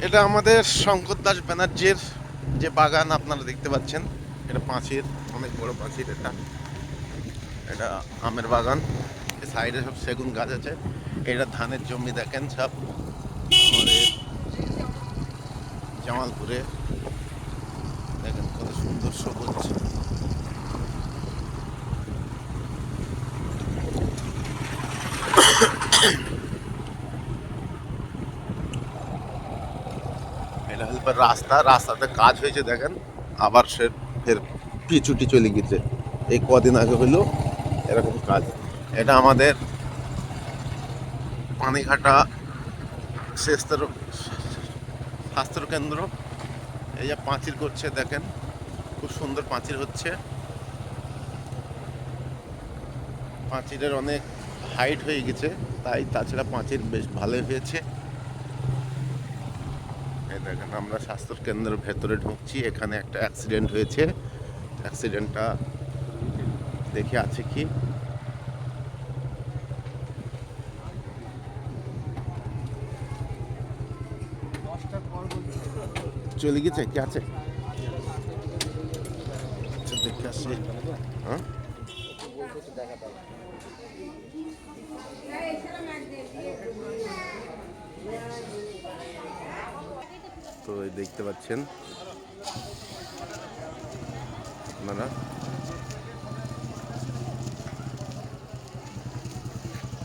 এটা আমাদের শঙ্কর দাস ব্যানার্জির যে বাগান আপনারা দেখতে পাচ্ছেন। এটা পাঁচির, অনেক বড় পাঁচির। এটা এটা আমের বাগান। সাইডে সব সেগুন গাছ আছে। এটা ধানের জমি দেখেন সব আমাদের জামালপুরে। দেখেন কত সুন্দর সবুজ। এটা হল রাস্তাতে কাজ হয়েছে দেখেন। আবার সে ফের পিছুটি চলে গেছে। এই কদিন আগে হইলো এরকম কাজ। এটা আমাদের পানিঘাটা স্বাস্থ্য স্বাস্থ্য কেন্দ্র। এই যে পাঁচিল করছে দেখেন, খুব সুন্দর পাঁচিল হচ্ছে। পাঁচিলের অনেক হাইট হয়ে গেছে, তাই তাছাড়া পাঁচিল বেশ ভালোই হয়েছে। এই দেখেন আমরা স্বাস্থ্য কেন্দ্রের ভেতরে ঢুকছি। এখানে একটা অ্যাক্সিডেন্ট হয়েছে। অ্যাক্সিডেন্টটা দেখে আছে কি চলে গেছে কি আছে, আচ্ছা দেখে আসি। হ্যাঁ, তো এই দেখতে পাচ্ছেন আপনারা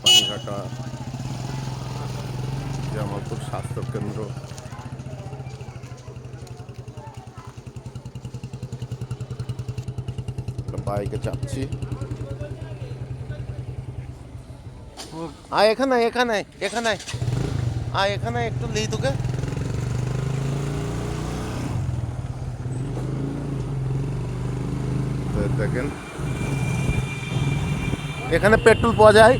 পানিঘাটা জামালপুর স্বাস্থ্য কেন্দ্র। বাইকে চাপছি। এখানে এখানে এখানে এখানে একটু নেই তোকে। দেখেন এখানে পেট্রোল পাওয়া যায়।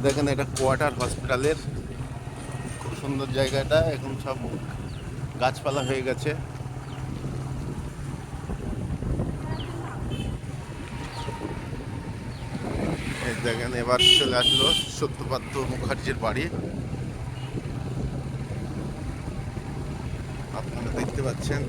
দেখেন এটা কোয়ার্টার হসপিটালের খুব সুন্দর জায়গাটা। এখন সব গাছপালা হয়ে গেছে। এই দেখেন এবার চলে আসলো সত্যপাত্র মুখার্জির বাড়ি। আপনারা দেখতে পাচ্ছেন।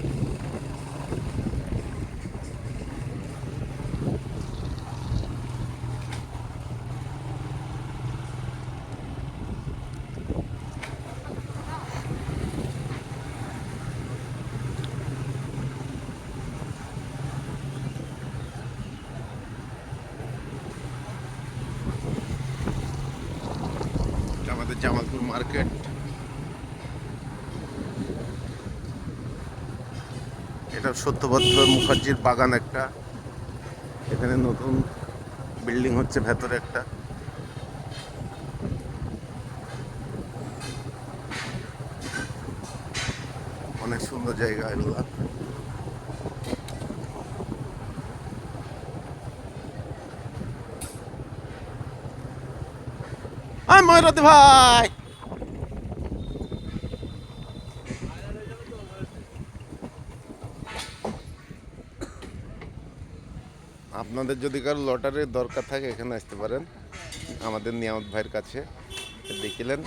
আমাদের জামালপুর মার্কেট। এটা সত্যভদ্র মুখার্জির বাগান একটা। এখানে নতুন বিল্ডিং হচ্ছে ভেতরে একটা। অনেক সুন্দর জায়গা এগুলা। ময়ূরতি ভাই, আপনাদের যদি কারো লটারির দরকার থাকে এখানে আসতে পারেন আমাদের নিয়ামত ভাইয়ের কাছে। দেখিলেন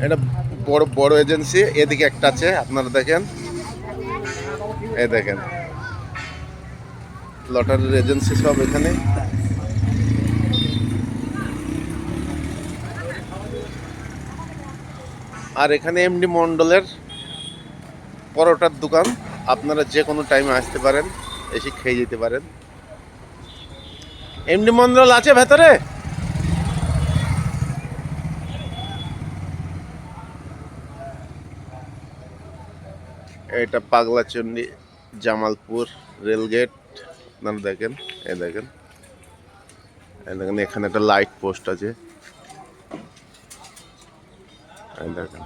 এটা বড় বড় এজেন্সি। এদিকে একটা আছে আপনারা দেখেন। এই দেখেন লটারির এজেন্সি সব এখানে। আর এখানে এমডি মন্ডলের পরোটার দোকান। আপনারা যে কোনো টাইমে আসতে পারেন, এসে খেয়ে যেতে পারেন। এমডি মন্ডল আছে ভেতরে। এটা পাগলাচন্ডী জামালপুর রেলগেট। আপনারা দেখেন, এই দেখেন, এই দেখেন এখানে একটা লাইট পোস্ট আছে। এই দেখেন।